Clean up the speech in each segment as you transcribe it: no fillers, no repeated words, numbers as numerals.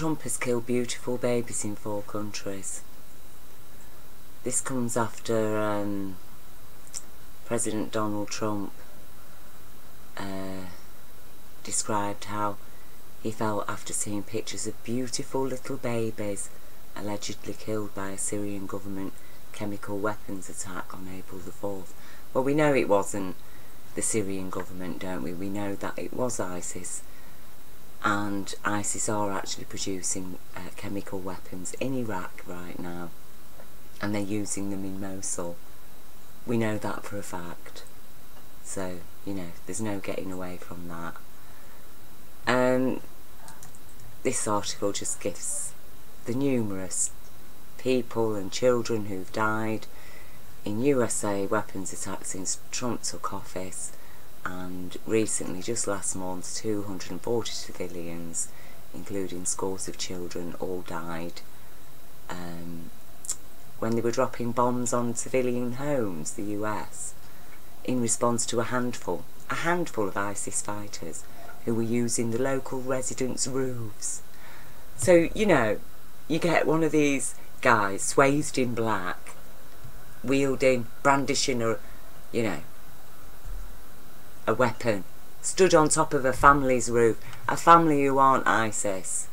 Trump has killed beautiful babies in 4 countries. This comes after President Donald Trump described how he felt after seeing pictures of beautiful little babies allegedly killed by a Syrian government chemical weapons attack on April the 4th. Well, we know it wasn't the Syrian government, don't we? We know that it was ISIS, and ISIS are actually producing chemical weapons in Iraq right now, and they're using them in Mosul. We know that for a fact. So, you know, there's no getting away from that. This article just gives the numerous people and children who've died in USA weapons attacks since Trump took office, and recently, just last month, 240 civilians, including scores of children, all died when they were dropping bombs on civilian homes, the US, in response to a handful of ISIS fighters who were using the local residents' roofs. So, you know, you get one of these guys swathed in black, wielding, brandishing a weapon, stood on top of a family's roof, a family who aren't ISIS.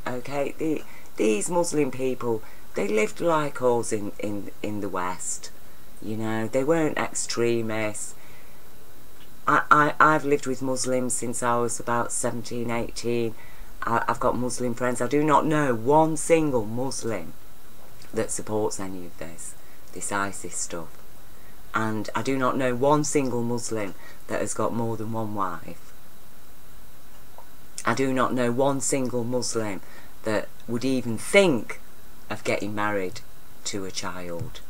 Okay, these Muslim people, they lived like us in the West. You know, they weren't extremists. I've lived with Muslims since I was about 17, 18. I've got Muslim friends. I do not know one single Muslim that supports any of this ISIS stuff. And I do not know one single Muslim that has got more than one wife. I do not know one single Muslim that would even think of getting married to a child.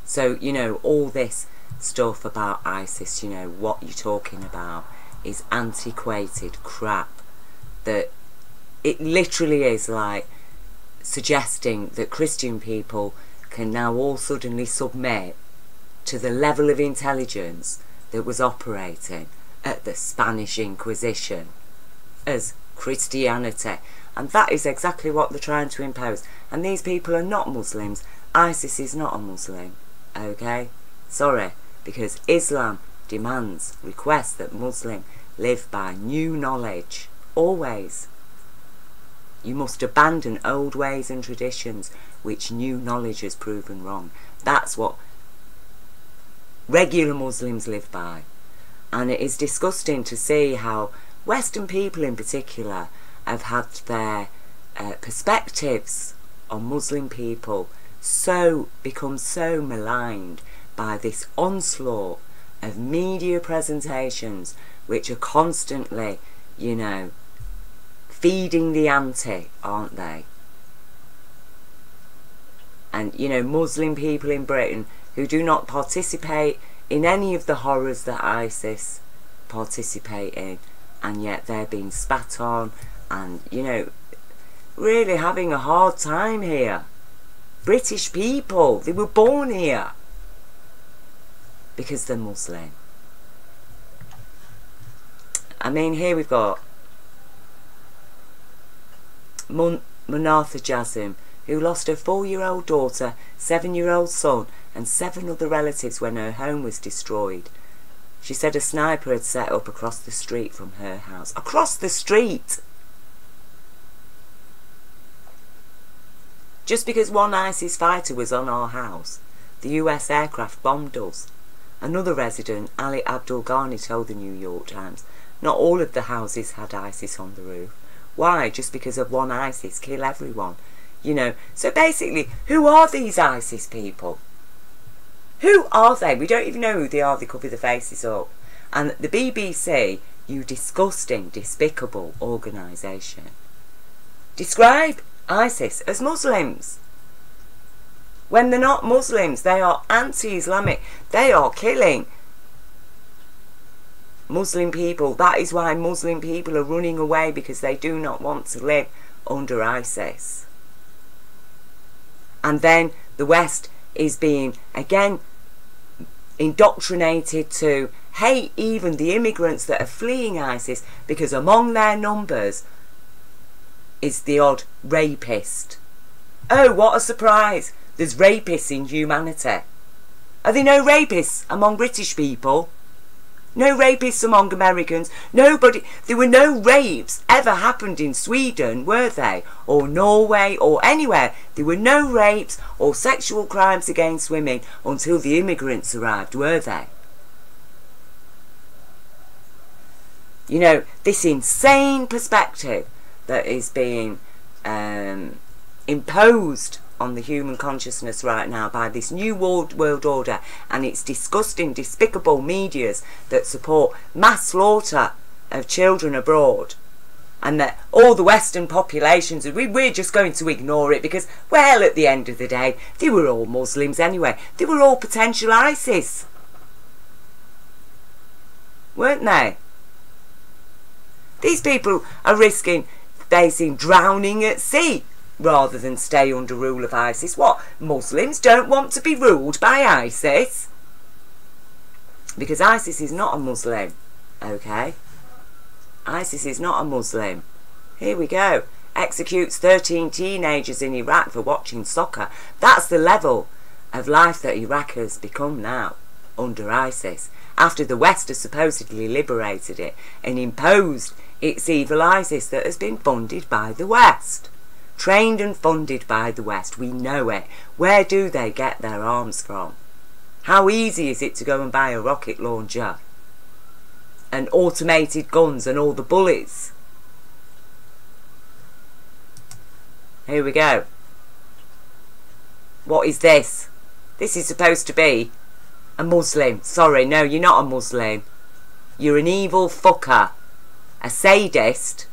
So, you know, all this stuff about ISIS, you know, what you're talking about is antiquated crap. That it literally is like suggesting that Christian people can now all suddenly submit to the level of intelligence that was operating at the Spanish Inquisition as Christianity. And that is exactly what they're trying to impose. And these people are not Muslims. ISIS is not a Muslim. Okay? Sorry. Because Islam demands, requests that Muslims live by new knowledge. Always. You must abandon old ways and traditions which new knowledge has proven wrong. That's what regular Muslims live by. And it is disgusting to see how Western people in particular have had their perspectives on Muslim people become so maligned by this onslaught of media presentations which are constantly, you know, feeding the ante, aren't they? And, you know, Muslim people in Britain who do not participate in any of the horrors that ISIS participate in, and yet they're being spat on and, you know, really having a hard time here. British people, they were born here because they're Muslim. I mean, here we've got Manatha Jassim, who lost her 4-year-old daughter, 7-year-old son and 7 other relatives when her home was destroyed. She said a sniper had set up across the street from her house. Across the street! Just because one ISIS fighter was on our house, the US aircraft bombed us. Another resident, Ali Abdul Ghani, told the New York Times, not all of the houses had ISIS on the roof. Why? Just because of one ISIS, kill everyone. You know, so basically, who are these ISIS people? Who are they? We don't even know who they are. They cover their faces up. And the BBC, you disgusting, despicable organisation, describe ISIS as Muslims. When they're not Muslims, they are anti-Islamic. They are killing Muslim people. That is why Muslim people are running away, because they do not want to live under ISIS. And then the West is being, again, indoctrinated to hate even the immigrants that are fleeing ISIS, because among their numbers is the odd rapist. Oh, what a surprise! There's rapists in humanity. Are there no rapists among British people? No rapists among Americans? Nobody. There were no rapes ever happened in Sweden, were they? Or Norway, or anywhere. There were no rapes or sexual crimes against women until the immigrants arrived, were they? You know, this insane perspective that is being imposed on the human consciousness right now by this new world order and its disgusting, despicable medias that support mass slaughter of children abroad, and that all the Western populations, we're just going to ignore it because, well, at the end of the day, they were all Muslims anyway. They were all potential ISIS, weren't they? These people are risking facing drowning at sea rather than stay under rule of ISIS. What? Muslims don't want to be ruled by ISIS? Because ISIS is not a Muslim, okay? ISIS is not a Muslim. Here we go. Executes 13 teenagers in Iraq for watching soccer. That's the level of life that Iraq has become now under ISIS, after the West has supposedly liberated it and imposed its evil ISIS that has been funded by the West. Trained and funded by the West, we know it. Where do they get their arms from? How easy is it to go and buy a rocket launcher and automated guns and all the bullets? Here we go. What is this? This is supposed to be a Muslim. Sorry, no, you're not a Muslim. You're an evil fucker. A sadist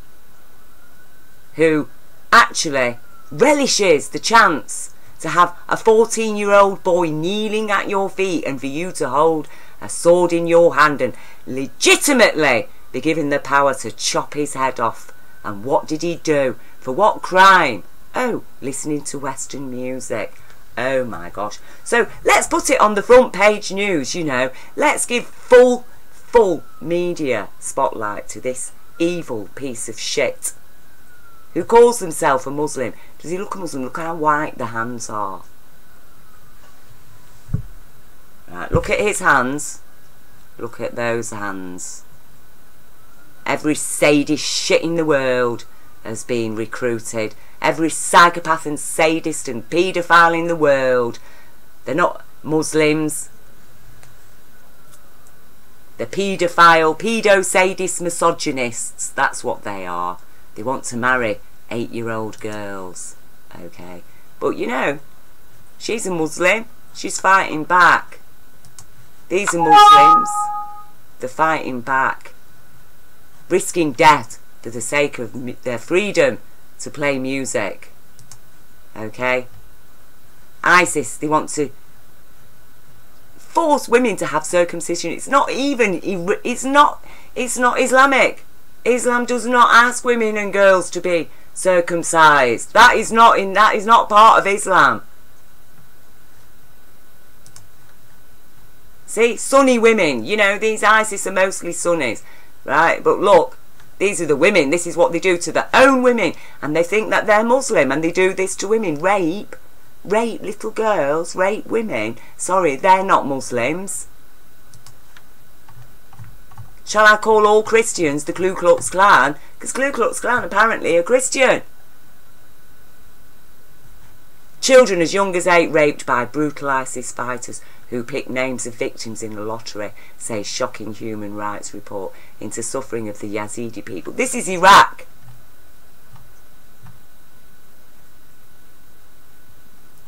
who actually relishes the chance to have a 14-year-old boy kneeling at your feet and for you to hold a sword in your hand and legitimately be given the power to chop his head off. And what did he do? For what crime? Oh, listening to Western music. Oh my gosh. So let's put it on the front page news, you know. Let's give full media spotlight to this evil piece of shit who calls himself a Muslim. Does he look a Muslim? Look how white the hands are. Right, look at his hands. Look at those hands. Every sadist shit in the world has been recruited. Every psychopath and sadist and paedophile in the world. They're not Muslims. They're paedophile, pedo-sadist misogynists. That's what they are. They want to marry 8-year-old girls. Okay. But you know, she's a Muslim. She's fighting back. These are Muslims. They're fighting back. Risking death for the sake of their freedom to play music. Okay. ISIS, they want to force women to have circumcision. It's not even, it's not Islamic. Islam does not ask women and girls to be circumcised. That is not part of Islam. See, Sunni women, you know, these ISIS are mostly Sunnis, right? But look, these are the women. This is what they do to their own women, and they think that they're Muslim, and they do this to women. Rape little girls, rape women. Sorry, they're not Muslims. Shall I call all Christians the Ku Klux Klan? Because Ku Klux Klan apparently are Christian. Children as young as 8 raped by brutal ISIS fighters who pick names of victims in a lottery, says shocking human rights report into suffering of the Yazidi people. This is Iraq.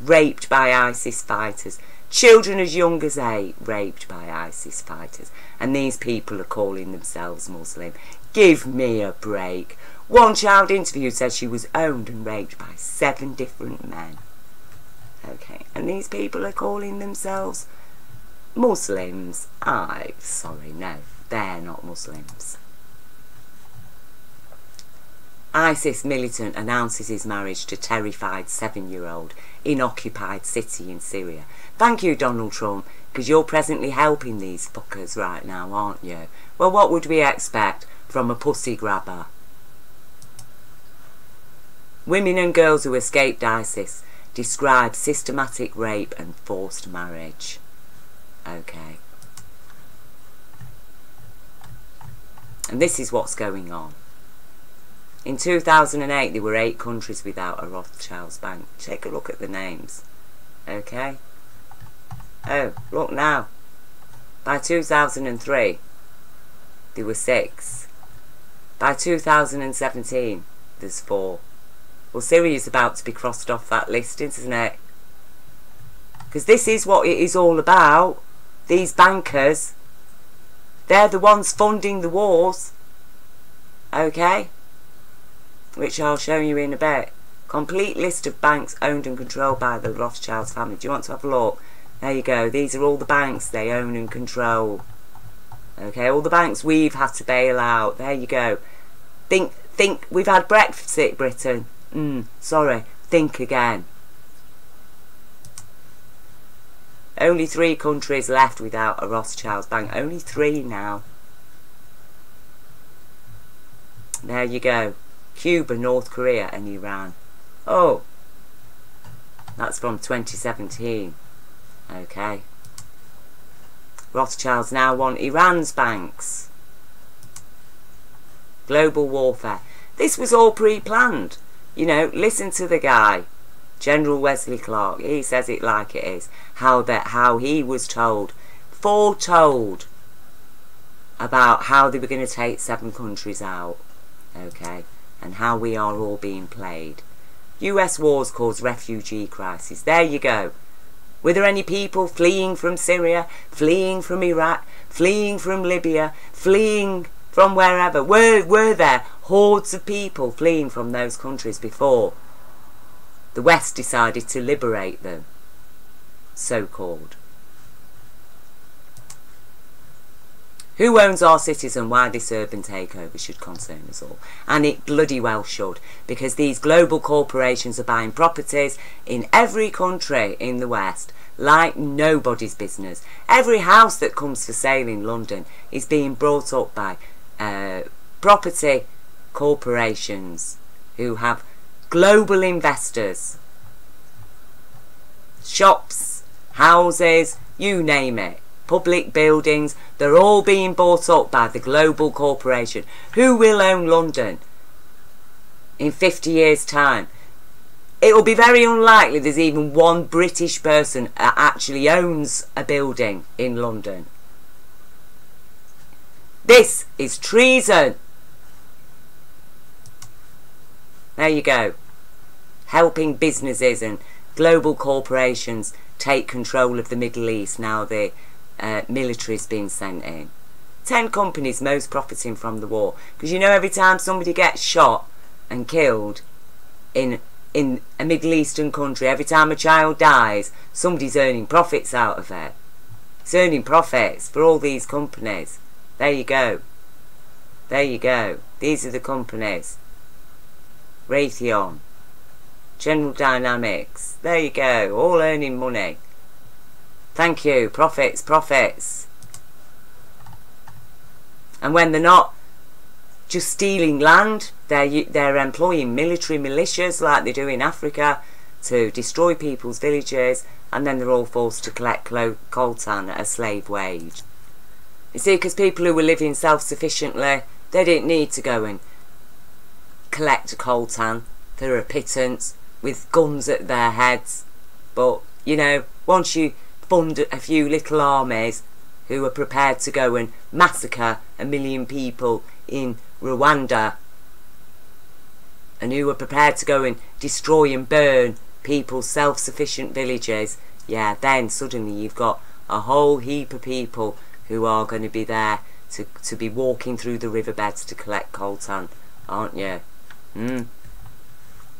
Raped by ISIS fighters. Children as young as 8 raped by ISIS fighters. And these people are calling themselves Muslim. Give me a break. One child interviewed said she was owned and raped by 7 different men. Okay, and these people are calling themselves Muslims. Sorry, no, they're not Muslims. ISIS militant announces his marriage to terrified 7-year-old in occupied city in Syria. Thank you, Donald Trump, because you're presently helping these fuckers right now, aren't you? Well, what would we expect from a pussy grabber? Women and girls who escaped ISIS describe systematic rape and forced marriage. Okay. And this is what's going on. In 2008, there were 8 countries without a Rothschild's bank. Take a look at the names. Okay? Oh, look now. By 2003, there were 6. By 2017, there's 4. Well, Syria's about to be crossed off that list, isn't it? Because this is what it is all about. These bankers, they're the ones funding the wars. Okay? Which I'll show you in a bit. Complete list of banks owned and controlled by the Rothschilds family. Do you want to have a look? There you go. These are all the banks they own and control. Okay, all the banks we've had to bail out. There you go. Think, we've had Brexit, Britain. Sorry, think again. Only 3 countries left without a Rothschild's bank. Only 3 now. There you go. Cuba, North Korea and Iran. Oh, that's from 2017. Okay. Rothschilds now want Iran's banks. Global warfare. This was all pre-planned. You know, listen to the guy, General Wesley Clark. He says it like it is. How he was told, foretold about how they were going to take 7 countries out. Okay. And how we are all being played. US wars cause refugee crisis. There you go. Were there any people fleeing from Syria, fleeing from Iraq, fleeing from Libya, fleeing from wherever? Were there hordes of people fleeing from those countries before the West decided to liberate them, so-called? Who owns our cities and why this urban takeover should concern us all. And it bloody well should, because these global corporations are buying properties in every country in the West like nobody's business. Every house that comes for sale in London is being brought up by property corporations who have global investors. Shops, houses, you name it. Public buildings, they're all being bought up by the global corporation. Who will own London in 50 years' time? It will be very unlikely there's even one British person that actually owns a building in London. This is treason. There you go. Helping businesses and global corporations take control of the Middle East now the military's been sent in. 10 companies most profiting from the war. Because you know, every time somebody gets shot and killed in a Middle Eastern country, every time a child dies, somebody's earning profits out of it. It's earning profits for all these companies. There you go. There you go. These are the companies. Raytheon, General Dynamics. There you go. All earning money. Thank you. Profits, profits. And when they're not just stealing land, they're employing military militias like they do in Africa to destroy people's villages, and then they're all forced to collect coltan at a slave wage. You see, because people who were living self-sufficiently, they didn't need to go and collect a coltan for a pittance with guns at their heads. But, you know, once you fund a few little armies who are prepared to go and massacre 1 million people in Rwanda, and who are prepared to go and destroy and burn people's self-sufficient villages, yeah, then suddenly you've got a whole heap of people who are going to be there to be walking through the riverbeds to collect coltan, aren't you?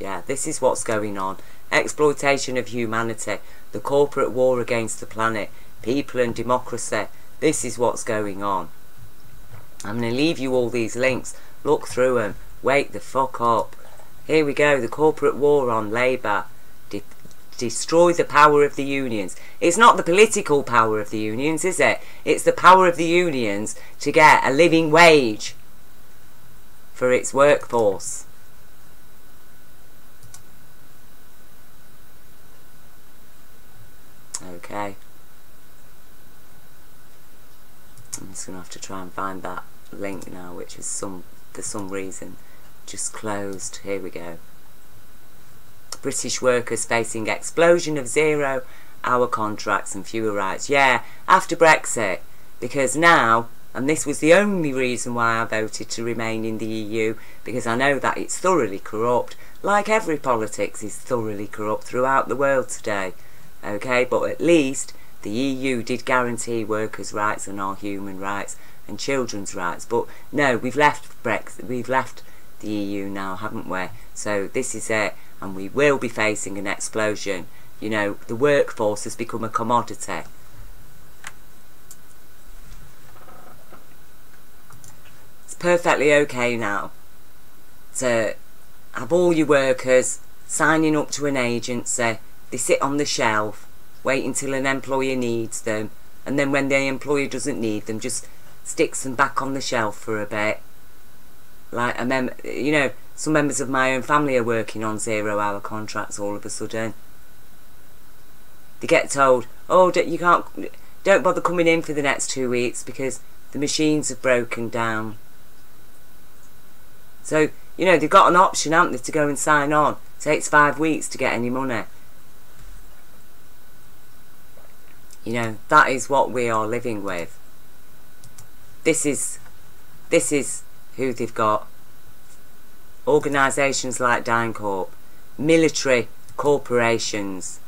Yeah, this is what's going on. Exploitation of humanity, the corporate war against the planet, people and democracy. This is what's going on. I'm going to leave you all these links. Look through them. Wake the fuck up. Here we go. The corporate war on labour. Destroy the power of the unions. It's not the political power of the unions, is it? It's the power of the unions to get a living wage for its workforce. Okay. I'm just going to have to try and find that link now, which is for some reason just closed. Here we go. British workers facing explosion of 0-hour contracts and fewer rights. Yeah, after Brexit, because now, and this was the only reason why I voted to remain in the EU, because I know that it's thoroughly corrupt, like every politics is thoroughly corrupt throughout the world today. Okay, but at least the EU did guarantee workers' rights and our human rights and children's rights. But no, we've left Brexit, we've left the EU now, haven't we? So this is it, and we will be facing an explosion. You know, the workforce has become a commodity. It's perfectly okay now to have all your workers signing up to an agency. They sit on the shelf, wait until an employer needs them, and then when the employer doesn't need them, just sticks them back on the shelf for a bit. Like, you know, some members of my own family are working on 0-hour contracts all of a sudden. They get told, oh, don't bother coming in for the next 2 weeks because the machines have broken down. So, you know, they've got an option, haven't they, to go and sign on. It takes 5 weeks to get any money. You know, that is what we are living with. This is who they've got. Organisations like DynCorp, military corporations.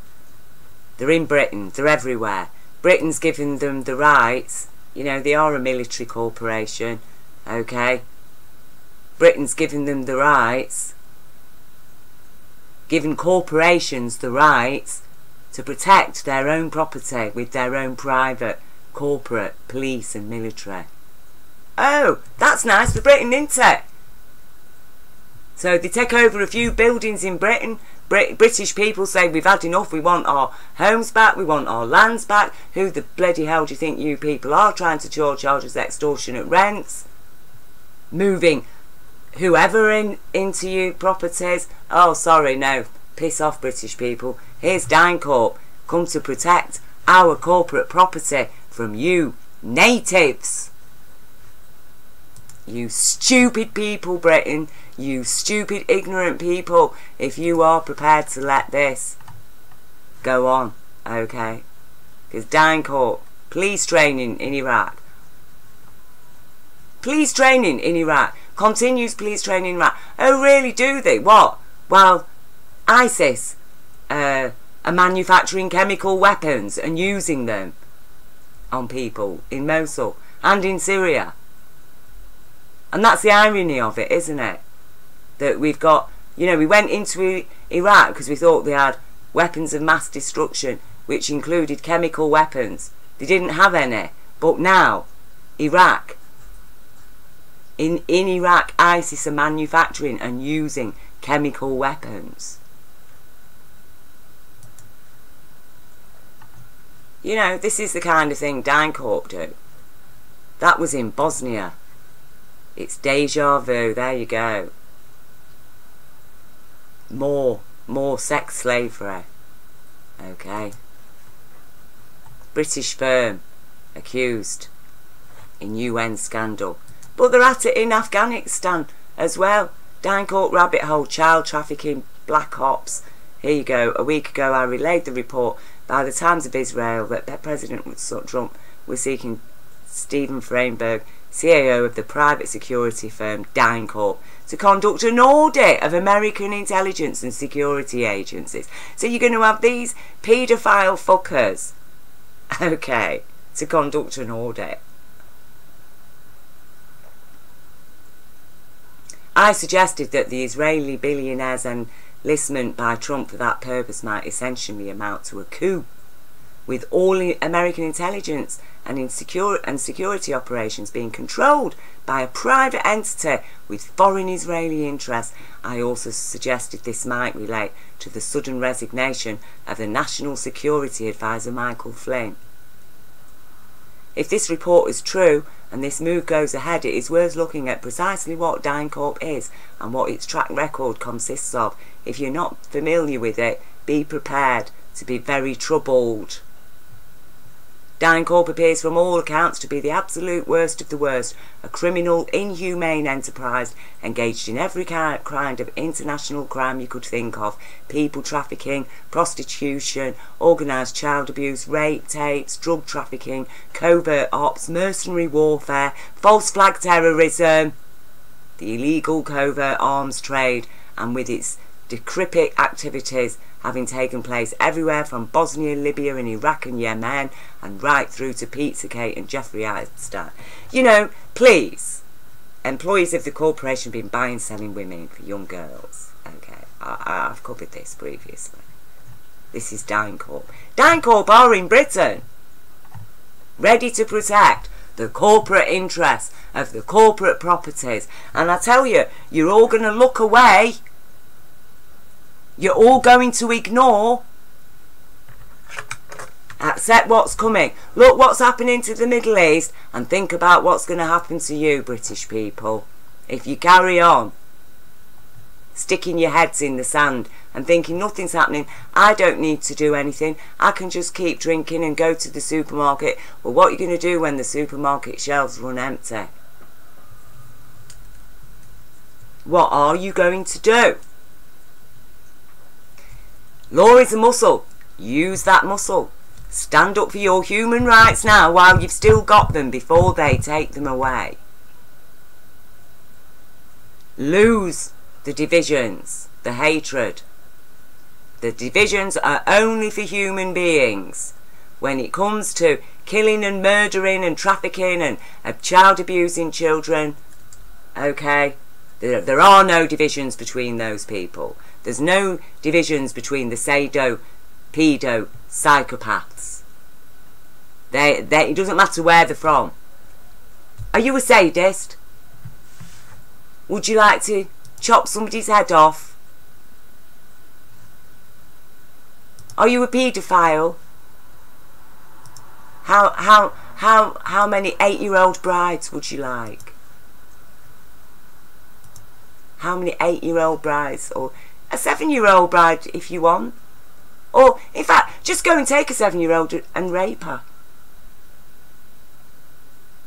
They're in Britain, they're everywhere. Britain's given them the rights. You know, they are a military corporation, okay? Britain's given them the rights, given corporations the rights to protect their own property with their own private, corporate, police and military. Oh, that's nice for Britain, isn't it? So they take over a few buildings in Britain. British people say, we've had enough, we want our homes back, we want our lands back. Who the bloody hell do you think you people are, trying to charge us extortionate rents? Moving whoever into you properties. Oh, sorry, no. Piss off, British people. Here's DynCorp, come to protect our corporate property from you natives. You stupid people, Britain. You stupid, ignorant people. If you are prepared to let this go on, okay? Because DynCorp, police training in Iraq. Police training in Iraq. Continues police training in Iraq. Oh, really, do they? What? Well, ISIS are manufacturing chemical weapons and using them on people in Mosul and in Syria. And that's the irony of it, isn't it? That we've got, you know, we went into Iraq because we thought they had weapons of mass destruction, which included chemical weapons. They didn't have any. But now, Iraq, in Iraq, ISIS are manufacturing and using chemical weapons. You know, this is the kind of thing DynCorp do. That was in Bosnia. It's deja vu, there you go. More sex slavery. Okay. British firm accused in UN scandal. But they're at it in Afghanistan as well. DynCorp rabbit hole, child trafficking, black ops. Here you go. A week ago I relayed the report by the Times of Israel that President Trump was seeking Stephen Feinberg, CAO of the private security firm DynCorp, to conduct an audit of American intelligence and security agencies. So you're going to have these paedophile fuckers, okay, to conduct an audit. I suggested that the Israeli billionaire's enlistment by Trump for that purpose might essentially amount to a coup, with all American intelligence and security operations being controlled by a private entity with foreign Israeli interests. I also suggested this might relate to the sudden resignation of the National Security Advisor Michael Flynn. If this report is true and this move goes ahead, it is worth looking at precisely what DynCorp is and what its track record consists of. If you're not familiar with it, be prepared to be very troubled. DynCorp appears from all accounts to be the absolute worst of the worst, a criminal, inhumane enterprise engaged in every kind of international crime you could think of: people trafficking, prostitution, organised child abuse, rape, tapes, drug trafficking, covert ops, mercenary warfare, false flag terrorism, the illegal covert arms trade, and with its decrepit activities having taken place everywhere from Bosnia, Libya and Iraq and Yemen, and right through to Pizzagate and Jeffrey Epstein. You know, please, employees of the corporation have been buying and selling women for young girls. Okay, I've covered this previously. This is DynCorp. DynCorp are in Britain, ready to protect the corporate interests of the corporate properties. And I tell you, you're all going to look away. You're all going to ignore, accept what's coming. Look what's happening to the Middle East and think about what's going to happen to you, British people, if you carry on sticking your heads in the sand and thinking nothing's happening. I don't need to do anything. I can just keep drinking and go to the supermarket. Well, what are you going to do when the supermarket shelves run empty? What are you going to do? Law is a muscle. Use that muscle. Stand up for your human rights now while you've still got them before they take them away. Lose the divisions, the hatred. The divisions are only for human beings. When it comes to killing and murdering and trafficking and child abusing children, okay, there are no divisions between those people. There's no divisions between the sado, pedo, psychopaths. It doesn't matter where they're from. Are you a sadist? Would you like to chop somebody's head off? Are you a paedophile? How many 8-year-old brides would you like? How many 8-year-old brides, or a 7-year-old bride if you want? Or, in fact, just go and take a 7-year-old and rape her.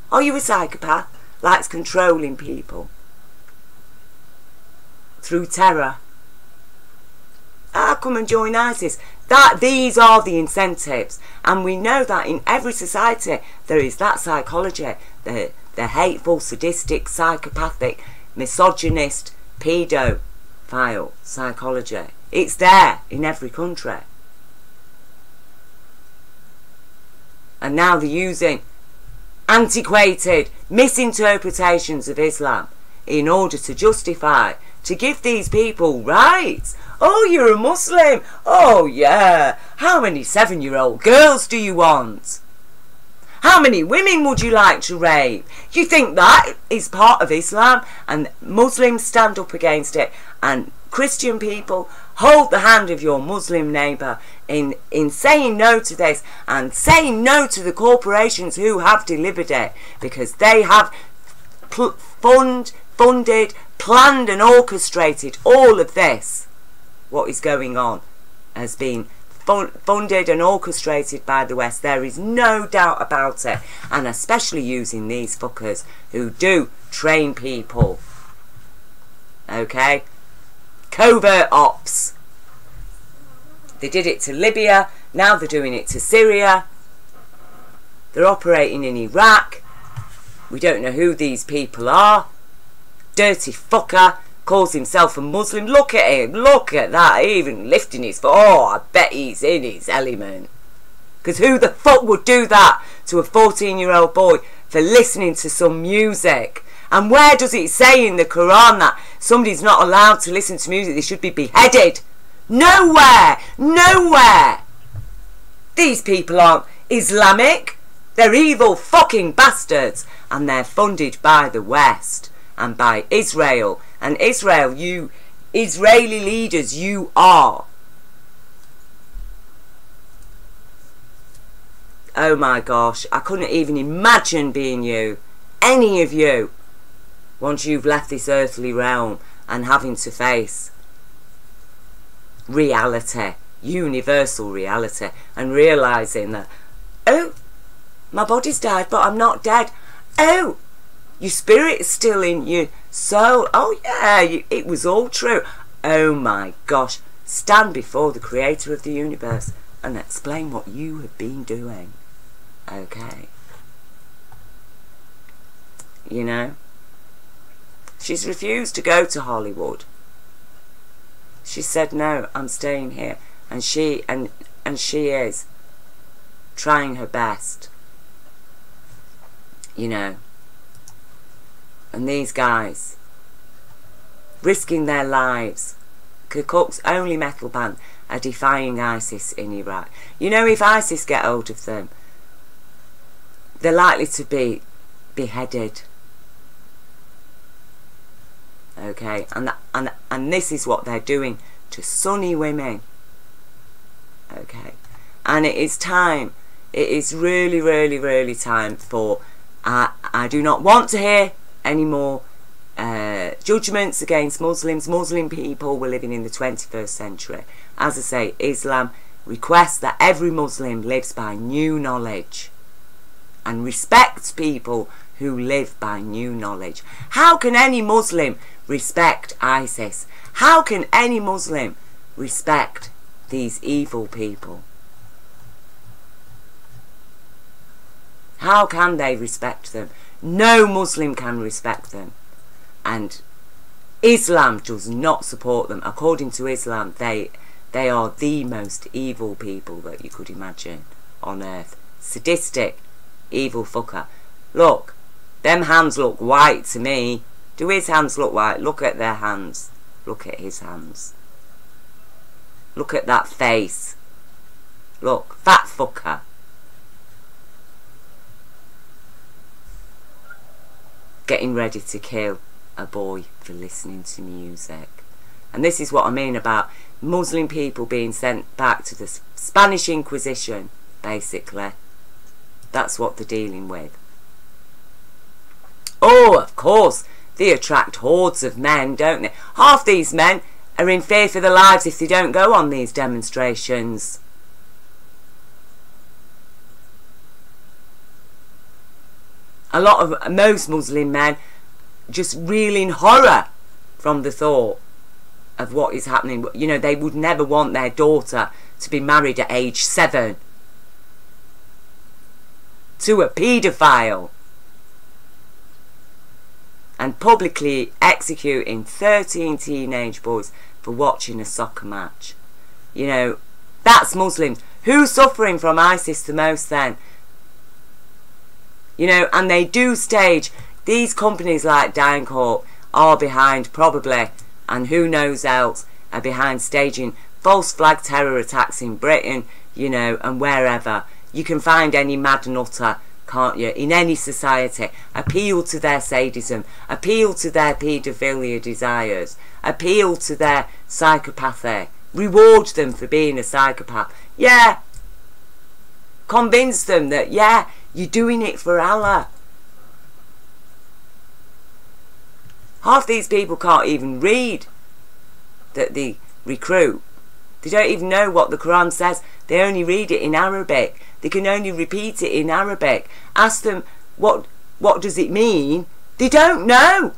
Are you a psychopath? Likes controlling people through terror? Come and join ISIS. These are the incentives. And we know that in every society there is that psychology. The hateful, sadistic, psychopathic, misogynist, paedophile psychology. It's there in every country. And now they're using antiquated misinterpretations of Islam in order to justify, to give these people rights. Oh, you're a Muslim. Oh, yeah. How many 7-year-old girls do you want? How many women would you like to rape? You think that is part of Islam? And Muslims stand up against it. And Christian people, hold the hand of your Muslim neighbour in saying no to this, and saying no to the corporations who have delivered it, because they have funded, planned and orchestrated all of this. What is going on has been funded and orchestrated by the West. There is no doubt about it. And especially using these fuckers who do train people. Okay? Covert ops. They did it to Libya. Now they're doing it to Syria. They're operating in Iraq. We don't know who these people are. Dirty fucker. Calls himself a Muslim. Look at him. Look at that. Even lifting his foot. Oh, I bet he's in his element. Because who the fuck would do that to a 14-year-old boy for listening to some music? And where does it say in the Quran that somebody's not allowed to listen to music? They should be beheaded. Nowhere. Nowhere. These people aren't Islamic. They're evil fucking bastards. And they're funded by the West. And by Israel. And Israel, you Israeli leaders, you are. Oh my gosh, I couldn't even imagine being you. Any of you. Once you've left this earthly realm and having to face reality. Universal reality. And realising that, oh, My body's died, but I'm not dead. Oh, your spirit is still in your soul. Oh yeah, it was all true. Oh my gosh. Stand before the creator of the universe and explain what you have been doing. Okay. You know? She's refused to go to Hollywood. She said, no, I'm staying here. And she is trying her best. You know. And these guys risking their lives. Kirkuk's only metal band are defying ISIS in Iraq. You know, if ISIS get hold of them, they're likely to be beheaded. Okay, and this is what they're doing to Sunni women. Okay, and it is time. It is really, really, really time for. I do not want to hear any more judgments against Muslims. Muslim people were living in the 21st century. As I say, Islam requests that every Muslim lives by new knowledge and respects people who live by new knowledge. How can any Muslim respect ISIS? How can any Muslim respect these evil people? How can they respect them? No Muslim can respect them. And Islam does not support them. According to Islam, they are the most evil people that you could imagine on earth. Sadistic, evil fucker. Look, them hands look white to me. Do his hands look white? Look at their hands. Look at his hands. Look at that face. Look, fat fucker. Getting ready to kill a boy for listening to music. And this is what I mean about Muslim people being sent back to the Spanish Inquisition, basically. That's what they're dealing with. Oh, of course, they attract hordes of men, don't they? Half these men are in fear for their lives if they don't go on these demonstrations. Most Muslim men just reel in horror from the thought of what is happening. You know, they would never want their daughter to be married at age 7 to a paedophile and publicly executing 13 teenage boys for watching a soccer match. You know, that's Muslims. Who's suffering from ISIS the most then? You know, and they do stage, these companies like DynCorp are behind probably, and who knows else, are behind staging false flag terror attacks in Britain, you know, and wherever. You can find any mad nutter, can't you, in any society. Appeal to their sadism, appeal to their paedophilia desires, appeal to their psychopathy, reward them for being a psychopath. Yeah, convince them that, yeah, you're doing it for Allah. Half these people can't even read that they recruit. They don't even know what the Quran says. They only read it in Arabic. They can only repeat it in Arabic. Ask them, what does it mean? They don't know.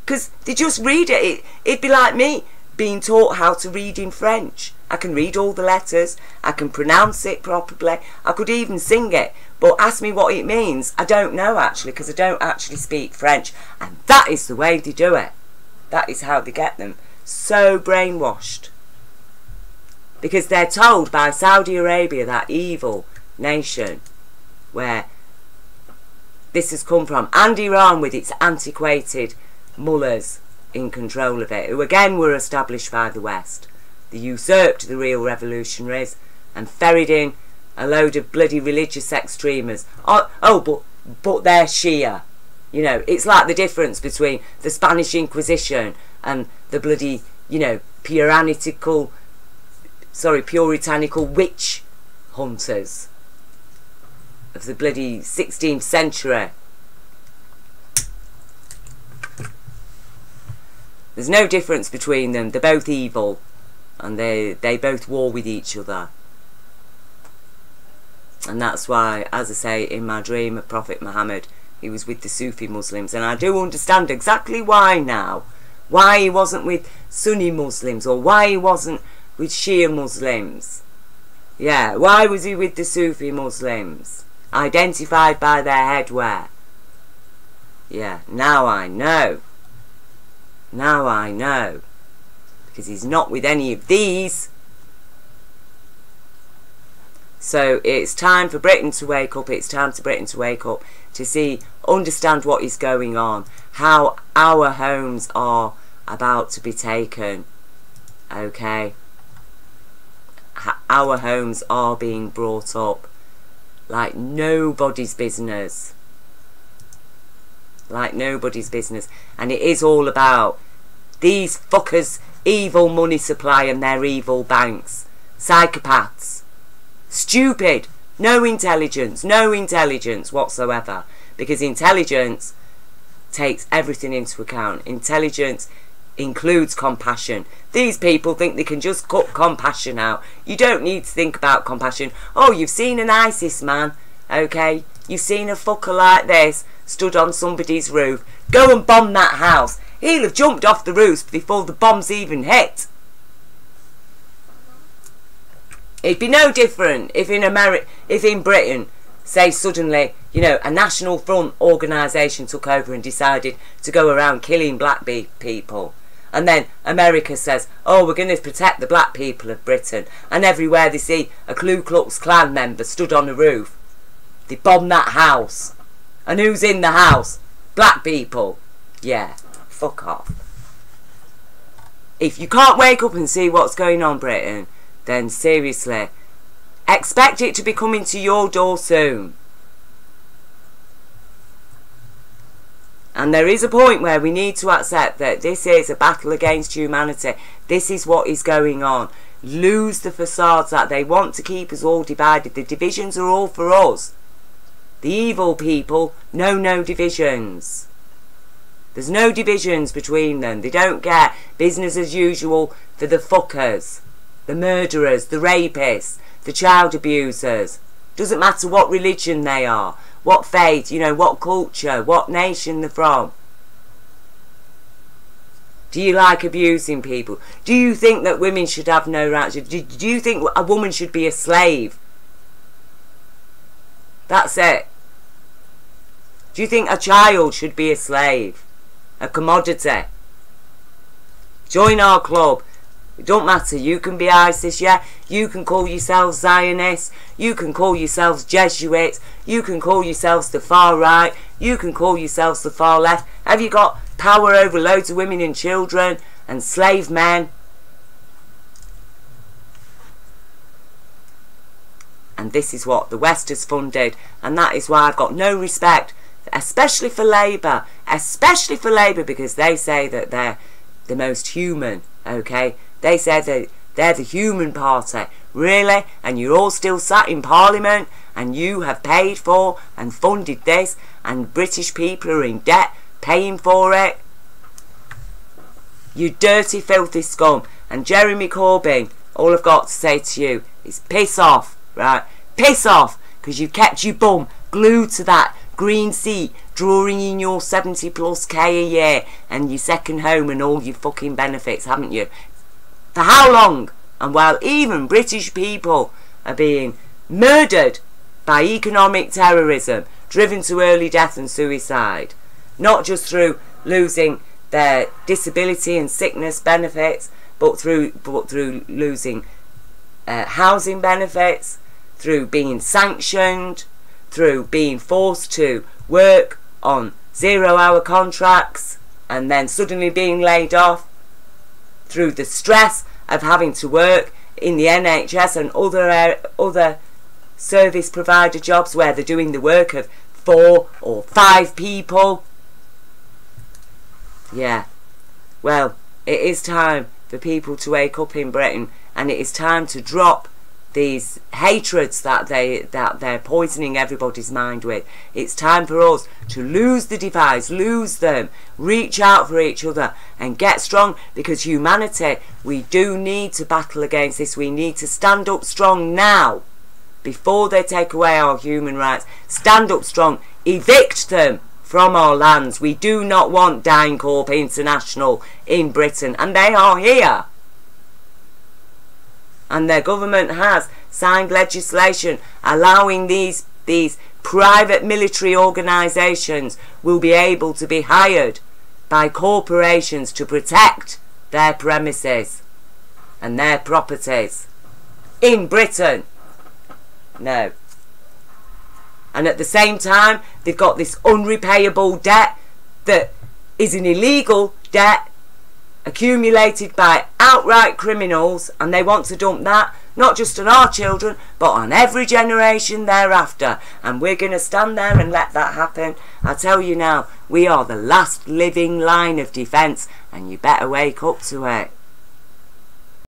Because they just read it. It'd be like me being taught how to read in French. I can read all the letters. I can pronounce it properly. I could even sing it. But ask me what it means. I don't know actually, because I don't actually speak French. And that is the way they do it. That is how they get them so brainwashed. Because they're told by Saudi Arabia, that evil nation where this has come from, and Iran with its antiquated mullahs in control of it, who again were established by the West. They usurped the real revolutionaries and ferried in a load of bloody religious extremists. Oh, but they're Shia. You know, it's like the difference between the Spanish Inquisition and the bloody, you know, puritanical witch hunters of the bloody 16th century. There's no difference between them. They're both evil, and they both war with each other. And that's why, as I say, in my dream of Prophet Muhammad, he was with the Sufi Muslims. And I do understand exactly why now. Why he wasn't with Sunni Muslims, or why he wasn't with Shia Muslims. Yeah, why was he with the Sufi Muslims? Identified by their headwear. Yeah, now I know. Now I know. Because he's not with any of these. So it's time for Britain to wake up. It's time for Britain to wake up, to see, understand what is going on, how our homes are about to be taken. Okay, our homes are being brought up like nobody's business. Like nobody's business. And it is all about these fuckers' evil money supply and their evil banks. Psychopaths. Stupid. No intelligence whatsoever. Because intelligence takes everything into account. Intelligence includes compassion. These people think they can just cut compassion out. You don't need to think about compassion. Oh, you've seen an ISIS man, okay? You've seen a fucker like this stood on somebody's roof. Go and bomb that house. He'll have jumped off the roof before the bombs even hit. It'd be no different if in Britain, say suddenly, you know, a National Front organisation took over and decided to go around killing black people. And then America says, oh, we're going to protect the black people of Britain. And everywhere they see a Ku Klux Klan member stood on a roof, they bomb that house. And who's in the house? Black people. Yeah, fuck off. If you can't wake up and see what's going on, Britain, then seriously, expect it to be coming to your door soon. And there is a point where we need to accept that this is a battle against humanity. This is what is going on. Lose the facades that they want to keep us all divided. The divisions are all for us. The evil people know no divisions. There's no divisions between them. They don't get business as usual for the fuckers, the murderers, the rapists, the child abusers. Doesn't matter what religion they are, what faith, you know, what culture, what nation they're from. Do you like abusing people? Do you think that women should have no rights? Do you think a woman should be a slave? That's it. Do you think a child should be a slave? A commodity? Join our club. It don't matter. You can be ISIS, yeah? You can call yourselves Zionists. You can call yourselves Jesuits. You can call yourselves the far right. You can call yourselves the far left. Have you got power over loads of women and children and slave men? And this is what the West has funded. And that is why I've got no respect, especially for Labour. Especially for Labour, because they say that they're the most human, okay? They say that they're the human party. Really? And you're all still sat in Parliament, and you have paid for and funded this, and British people are in debt paying for it? You dirty, filthy scum. And Jeremy Corbyn, all I've got to say to you is piss off. Right, piss off, because you kept your bum glued to that green seat, drawing in your 70+ K a year and your second home and all your fucking benefits, haven't you? For how long? And while even British people are being murdered by economic terrorism, driven to early death and suicide, not just through losing their disability and sickness benefits, but through losing housing benefits, through being sanctioned, through being forced to work on 0-hour contracts and then suddenly being laid off, through the stress of having to work in the NHS and other service provider jobs where they're doing the work of 4 or 5 people. Yeah, well, it is time for people to wake up in Britain, and it is time to drop these hatreds that they're poisoning everybody's mind with. It's time for us to lose the divides, lose them, reach out for each other and get strong, because humanity, we do need to battle against this. We need to stand up strong now, before they take away our human rights. Stand up strong. Evict them from our lands. We do not want DynCorp International in Britain, and they are here. And their government has signed legislation allowing these private military organisations will be able to be hired by corporations to protect their premises and their properties in Britain. No. And at the same time, they've got this unrepayable debt that is an illegal debt accumulated by outright criminals, and they want to dump that not just on our children but on every generation thereafter, and we're going to stand there and let that happen. I tell you now, we are the last living line of defence, and you better wake up to it.